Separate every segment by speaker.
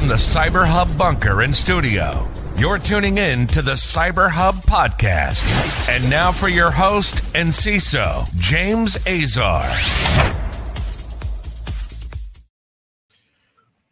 Speaker 1: from the CyberHub bunker and studio, you're tuning in to the CyberHub podcast. And now for your host and CISO, James Azar.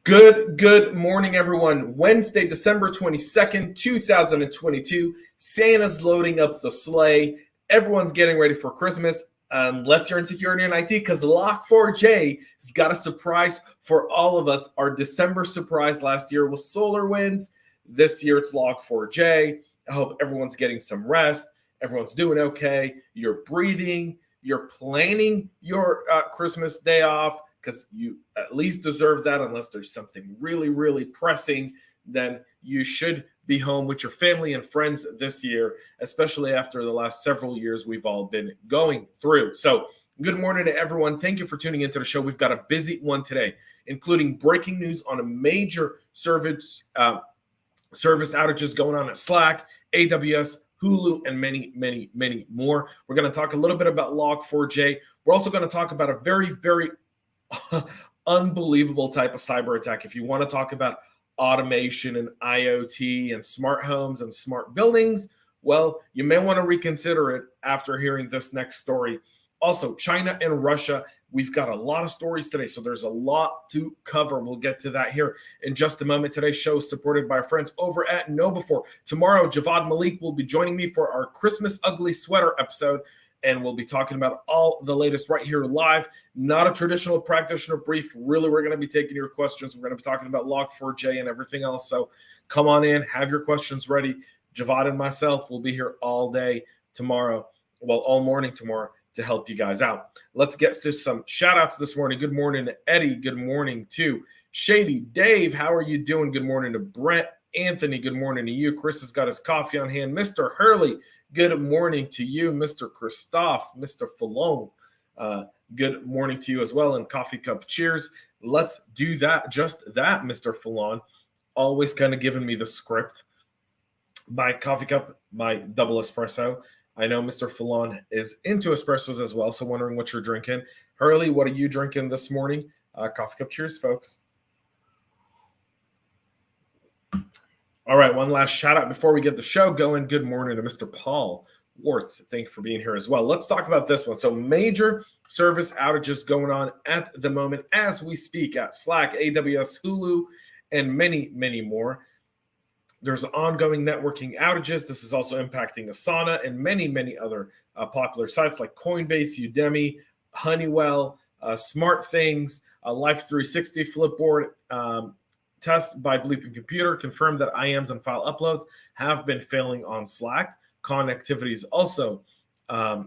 Speaker 2: Good morning, everyone. Wednesday, December 22nd, 2022. Santa's loading up the sleigh. Everyone's getting ready for Christmas, unless you're in security and IT, because Log4J has got a surprise for all of us. Our December surprise last year was SolarWinds. This year, it's Log4J. I hope everyone's getting some rest. Everyone's doing okay. You're breathing. You're planning your Christmas day off, because you at least deserve that. Unless there's something really, really pressing, then you should be home with your family and friends this year, especially after the last several years we've all been going through. So good morning to everyone. Thank you for tuning into the show. We've got a busy one today, including breaking news on a major service outages going on at Slack, AWS, Hulu, and many more. We're going to talk a little bit about Log4j. We're also going to talk about a very, very unbelievable type of cyber attack. If you want to talk about automation and IoT and smart homes and smart buildings, well, you may want to reconsider it after hearing this next story. Also, China and Russia, we've got a lot of stories today, so there's a lot to cover. We'll get to that here in just a moment. Today's show is supported by our friends over at KnowBe4. Tomorrow, Javad Malik will be joining me for our Christmas Ugly Sweater episode, and we'll be talking about all the latest right here live. Not a traditional practitioner brief. Really, we're going to be taking your questions. We're going to be talking about Log4j and everything else. So come on in, have your questions ready. Javad and myself will be here all day tomorrow, well, all morning tomorrow, to help you guys out. Let's get to some shout outs this morning. Good morning to Eddie. Good morning to Shady. Dave, how are you doing? Good morning to Brent. Anthony, good morning to you. Chris has got his coffee on hand. Mr. Hurley, good morning to you. Mr. Christoph, Mr. Fallon, good morning to you as well. And coffee cup cheers. Let's do that, just that, Mr. Fallon. Always kind of giving me the script. My coffee cup, my double espresso. I know Mr. Fallon is into espressos as well, so wondering what you're drinking. Hurley, what are you drinking this morning? Coffee cup cheers, folks. All right, one last shout out before we get the show going. Good morning to Mr. Paul Warts. Thank you for being here as well. Let's talk about this one. So major service outages going on at the moment as we speak at Slack, AWS, Hulu, and many more. There's ongoing networking outages. This is also impacting Asana and many other popular sites like Coinbase, Udemy, Honeywell, Smart Things, Life360, Flipboard. Test by Bleeping Computer confirmed that IAMs and file uploads have been failing on Slack. Connectivity is also a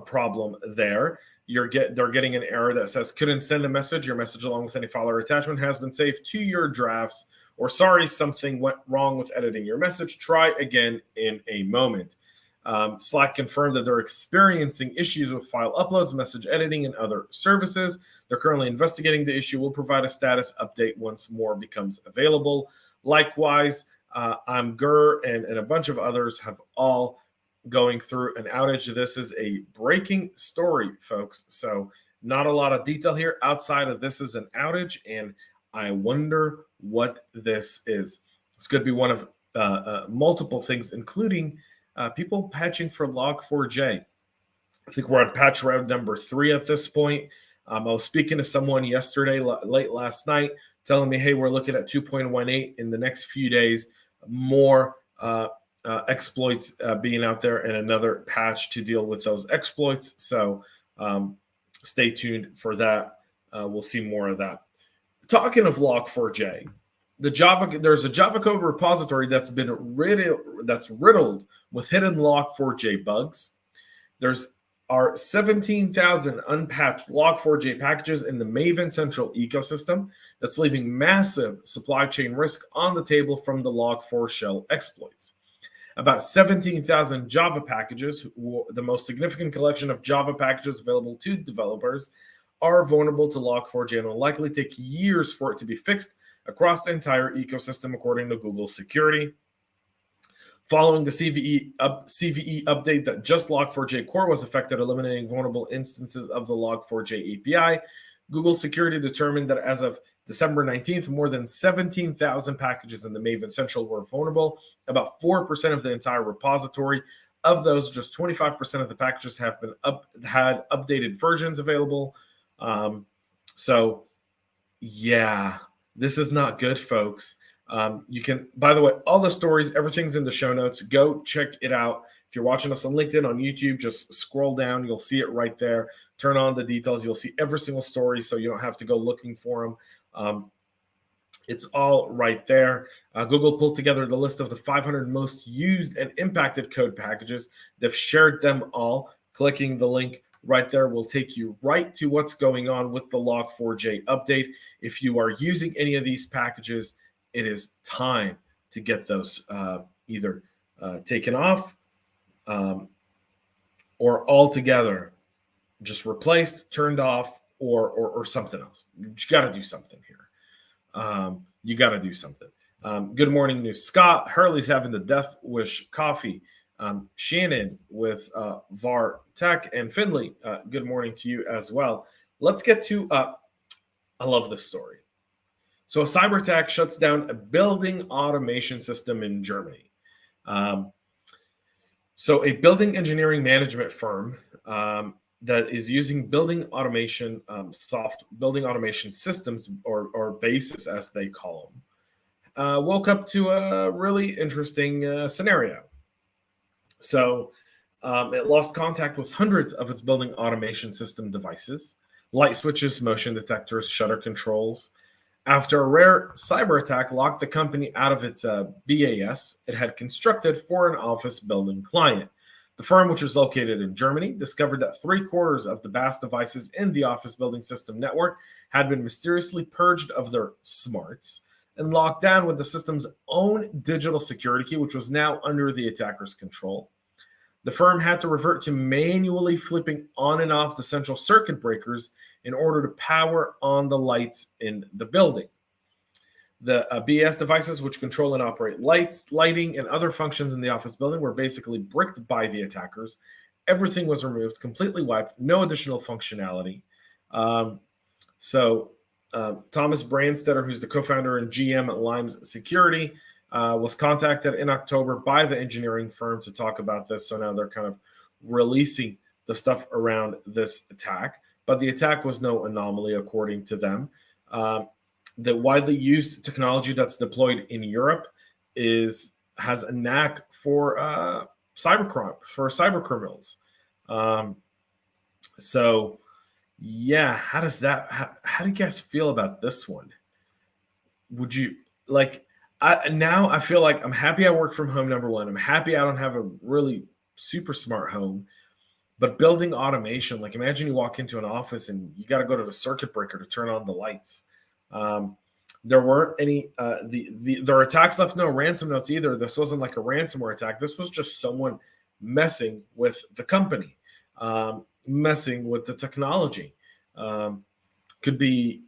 Speaker 2: problem there. They're getting an error that says couldn't send a message. Your message along with any file or attachment has been saved to your drafts. Or sorry, something went wrong with editing your message. Try again in a moment. Slack confirmed that they're experiencing issues with file uploads, message editing, and other services. They're currently investigating the issue. We'll provide a status update once more becomes available. Likewise, Imgur and a bunch of others have all going through an outage. This is a breaking story, folks. So not a lot of detail here outside of this is an outage, and I wonder what this is. This could be one of multiple things, including people patching for Log4j. I think we're on patch round number 3 at this point. I was speaking to someone yesterday, late last night, telling me, hey, we're looking at 2.18 in the next few days, more exploits being out there and another patch to deal with those exploits. So stay tuned for that. We'll see more of that. Talking of Log4j, there's a Java code repository that's been riddled with hidden Log4j bugs. There's are 17,000 unpatched Log4j packages in the Maven Central ecosystem that's leaving massive supply chain risk on the table from the Log4 shell exploits. About 17,000 Java packages, the most significant collection of Java packages available to developers, are vulnerable to Log4j and will likely take years for it to be fixed across the entire ecosystem, according to Google Security. Following the CVE update that just Log4j core was affected, eliminating vulnerable instances of the Log4j API, Google Security determined that as of December 19th, more than 17,000 packages in the Maven Central were vulnerable, about 4% of the entire repository. Of those, just 25% of the packages have been had updated versions available. So, yeah, this is not good, folks. You can, by the way, all the stories, everything's in the show notes. Go check it out. If you're watching us on LinkedIn, on YouTube, just scroll down. You'll see it right there. Turn on the details. You'll see every single story, so you don't have to go looking for them. It's all right there. Google pulled together the list of the 500 most used and impacted code packages. They've shared them all. Clicking the link right there will take you right to what's going on with the Log4J update. If you are using any of these packages, it is time to get those either taken off or altogether just replaced, turned off, or something else. You got to do something here. You got to do something. Good morning, New Scott. Hurley's having the Death Wish coffee. Shannon with VAR Tech and Finley. Good morning to you as well. Let's get to, I love this story. So a cyber attack shuts down a building automation system in Germany. So a building engineering management firm that is using building automation building automation systems or bases, as they call them, woke up to a really interesting scenario. So it lost contact with hundreds of its building automation system devices, light switches, motion detectors, shutter controls. After a rare cyber attack locked the company out of its BAS it had constructed for an office building client. The firm, which was located in Germany, discovered that 3/4 of the BAS devices in the office building system network had been mysteriously purged of their smarts and locked down with the system's own digital security key, which was now under the attacker's control. The firm had to revert to manually flipping on and off the central circuit breakers in order to power on the lights in the building. The BS devices, which control and operate lights, lighting, and other functions in the office building, were basically bricked by the attackers. Everything was removed, completely wiped, no additional functionality. Thomas Brandstetter, who's the co-founder and GM at Limes Security, was contacted in October by the engineering firm to talk about this. So now they're kind of releasing the stuff around this attack. But the attack was no anomaly, according to them. The widely used technology that's deployed in Europe has a knack for cybercrime, for cyber criminals. So yeah, how do you guys feel about this one? Would you like? Now I feel like I'm happy I work from home. Number one, I'm happy I don't have a really super smart home. But building automation, like imagine you walk into an office and you got to go to the circuit breaker to turn on the lights. There weren't any, their attacks left no ransom notes either. This wasn't like a ransomware attack. This was just someone messing with the company, messing with the technology. Could be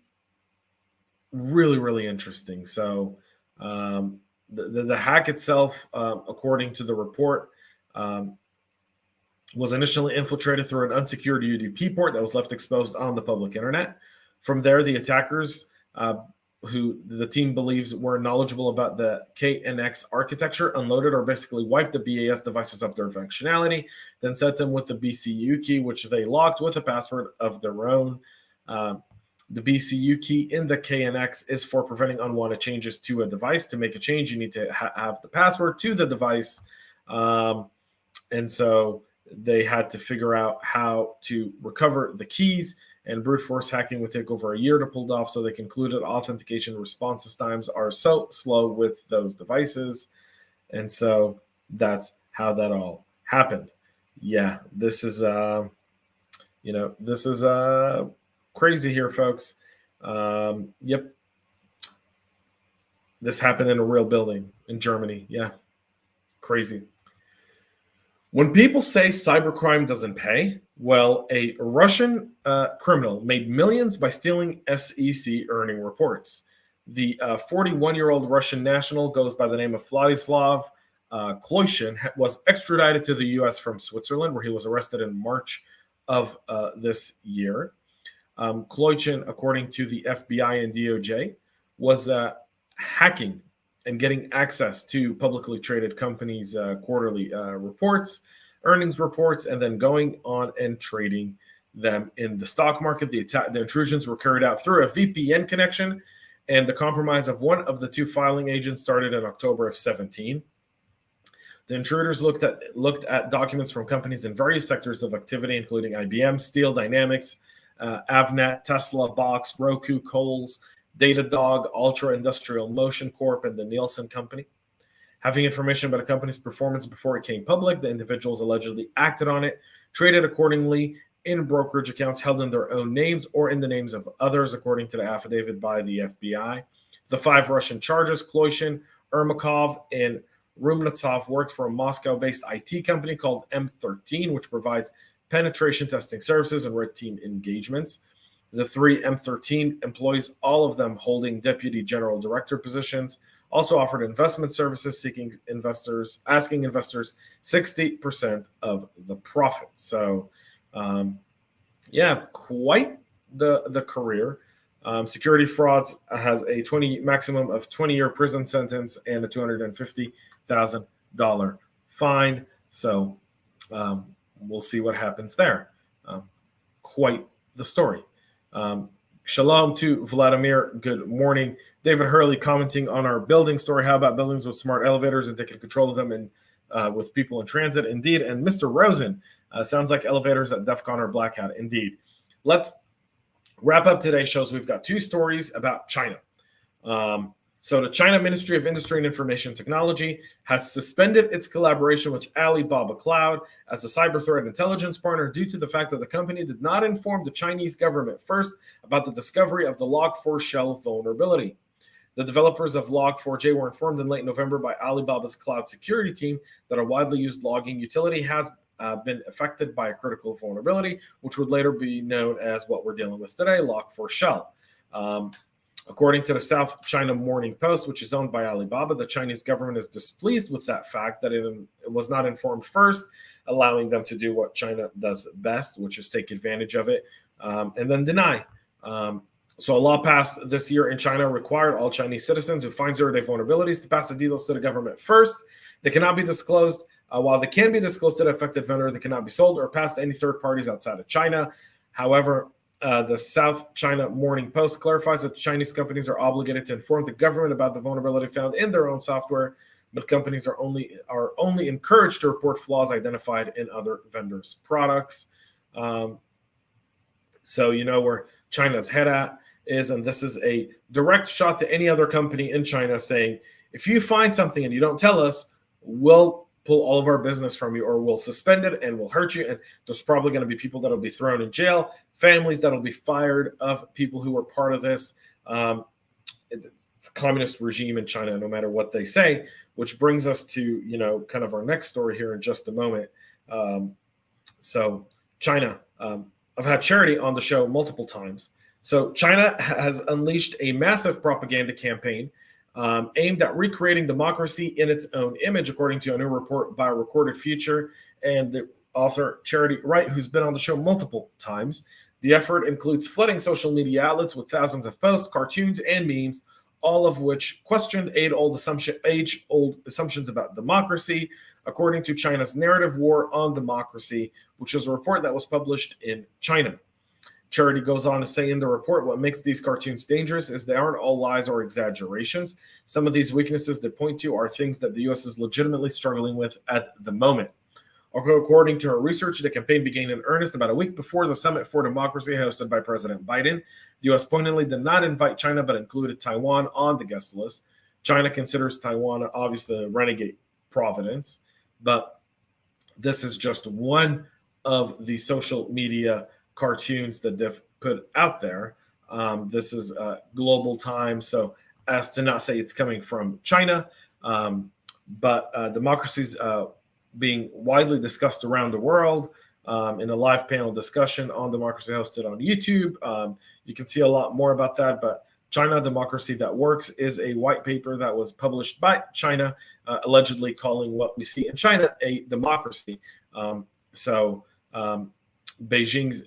Speaker 2: really, really interesting. So the hack itself, according to the report, was initially infiltrated through an unsecured UDP port that was left exposed on the public internet. From there, the attackers, who the team believes were knowledgeable about the KNX architecture, unloaded or basically wiped the BAS devices of their functionality, then set them with the BCU key, which they locked with a password of their own. The BCU key in the KNX is for preventing unwanted changes to a device. To make a change, you need to have the password to the device. And so they had to figure out how to recover the keys, and brute force hacking would take over a year to pull off. So they concluded authentication response times are so slow with those devices. And so that's how that all happened. Yeah, this is, this is crazy here, folks. Yep. This happened in a real building in Germany. Yeah, crazy. When people say cybercrime doesn't pay, well, a Russian criminal made millions by stealing SEC earning reports. The 41-year-old Russian national goes by the name of Vladislav Kloishin, was extradited to the U.S. from Switzerland, where he was arrested in March of this year. Kloichen, according to the FBI and DOJ, was hacking and getting access to publicly traded companies' quarterly reports, earnings reports, and then going on and trading them in the stock market. The intrusions were carried out through a VPN connection, and the compromise of one of the two filing agents started in October of 17. The intruders looked at documents from companies in various sectors of activity, including IBM, Steel Dynamics, Avnet, Tesla, Box, Roku, Kohl's, Datadog, Ultra Industrial Motion Corp, and the Nielsen Company. Having information about a company's performance before it came public, the individuals allegedly acted on it, traded accordingly in brokerage accounts held in their own names or in the names of others, according to the affidavit by the FBI. The 5 Russian charges, Kloichen, Ermakov, and Rumnatsov, worked for a Moscow-based IT company called M13, which provides penetration testing services and red team engagements. The 3 M13 employees, all of them holding deputy general director positions, also offered investment services, asking investors 60% of the profit. So, quite the career. Security frauds has a maximum of 20-year prison sentence and a $250,000 fine. So we'll see what happens there. Quite the story. Shalom to Vladimir. Good morning. David Hurley commenting on our building story. How about buildings with smart elevators and taking control of them and with people in transit? Indeed. And Mr. Rosen, sounds like elevators at DEF CON or Black Hat. Indeed. Let's wrap up today's shows. We've got 2 stories about China. So the China Ministry of Industry and Information Technology has suspended its collaboration with Alibaba Cloud as a cyber threat intelligence partner due to the fact that the company did not inform the Chinese government first about the discovery of the Log4 shell vulnerability. The developers of Log4J were informed in late November by Alibaba's cloud security team that a widely used logging utility has been affected by a critical vulnerability, which would later be known as what we're dealing with today, Log4 shell. According to the South China Morning Post, which is owned by Alibaba, the Chinese government is displeased with that fact that it was not informed first, allowing them to do what China does best, which is take advantage of it and then deny. So a law passed this year in China required all Chinese citizens who find zero-day vulnerabilities to pass the details to the government first. They cannot be disclosed. While they can be disclosed to the affected vendor, they cannot be sold or passed to any third parties outside of China. However, the South China Morning Post clarifies that Chinese companies are obligated to inform the government about the vulnerability found in their own software, but companies are only encouraged to report flaws identified in other vendors' products. So you know where China's head at is, and this is a direct shot to any other company in China saying, if you find something and you don't tell us, we'll pull all of our business from you, or we'll suspend it and we'll hurt you. And there's probably going to be people that'll be thrown in jail, families that'll be fired of people who were part of this. It's a communist regime in China, no matter what they say, which brings us to, kind of our next story here in just a moment. So China, I've had Charity on the show multiple times. So China has unleashed a massive propaganda campaign aimed at recreating democracy in its own image, according to a new report by Recorded Future and the author Charity Wright, who's been on the show multiple times. The effort includes flooding social media outlets with thousands of posts, cartoons, and memes, all of which questioned age-old assumptions about democracy, according to China's Narrative War on Democracy, which is a report that was published in China. Charity goes on to say in the report, what makes these cartoons dangerous is they aren't all lies or exaggerations. Some of these weaknesses they point to are things that the U.S. is legitimately struggling with at the moment. According to her research, the campaign began in earnest about a week before the Summit for Democracy hosted by President Biden. The U.S. pointedly did not invite China, but included Taiwan on the guest list. China considers Taiwan obviously a renegade province, but this is just one of the social media cartoons that they've put out there. This is global time, so as to not say it's coming from China, but democracy's being widely discussed around the world in a live panel discussion on Democracy hosted on YouTube. You can see a lot more about that, but China Democracy That Works is a white paper that was published by China, allegedly calling what we see in China a democracy. Beijing's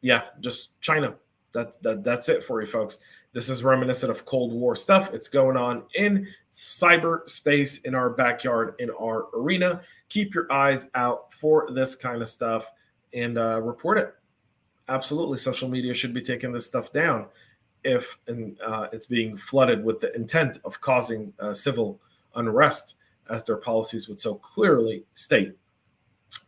Speaker 2: yeah, just China. That's it for you, folks. This is reminiscent of Cold War stuff. It's going on in cyberspace, in our backyard, in our arena. Keep your eyes out for this kind of stuff and report it. Absolutely, social media should be taking this stuff down if it's being flooded with the intent of causing civil unrest, as their policies would so clearly state.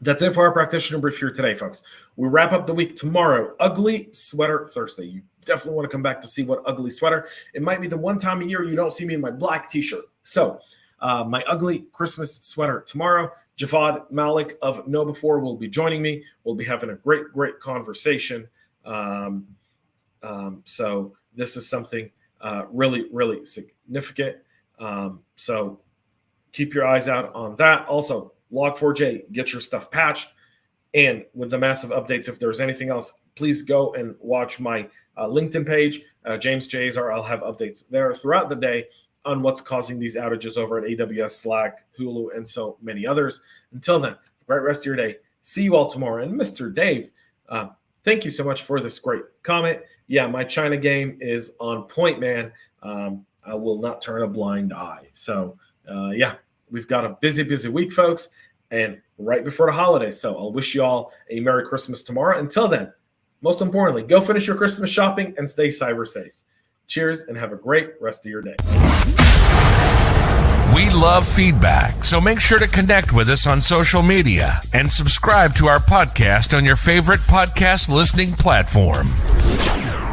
Speaker 2: That's it for our practitioner brief here today, folks. We wrap up the week tomorrow. Ugly Sweater Thursday. You definitely want to come back to see what ugly sweater. It might be the one time a year you don't see me in my black t-shirt. So my ugly Christmas sweater tomorrow. Javad Malik of Know Before will be joining me. We'll be having a great conversation. So this is something really significant. So keep your eyes out on that. Also, Log4J, get your stuff patched. And with the massive updates, if there's anything else, please go and watch my LinkedIn page, James J. Azar. I'll have updates there throughout the day on what's causing these outages over at AWS, Slack, Hulu, and so many others. Until then, great rest of your day. See you all tomorrow. And Mr. Dave, thank you so much for this great comment. Yeah, my China game is on point, man. I will not turn a blind eye. So, yeah, we've got a busy week, folks, and right before the holidays. So I'll wish you all a Merry Christmas tomorrow. Until then, most importantly, go finish your Christmas shopping and stay cyber safe. Cheers and have a great rest of your day.
Speaker 1: We love feedback, so make sure to connect with us on social media and subscribe to our podcast on your favorite podcast listening platform.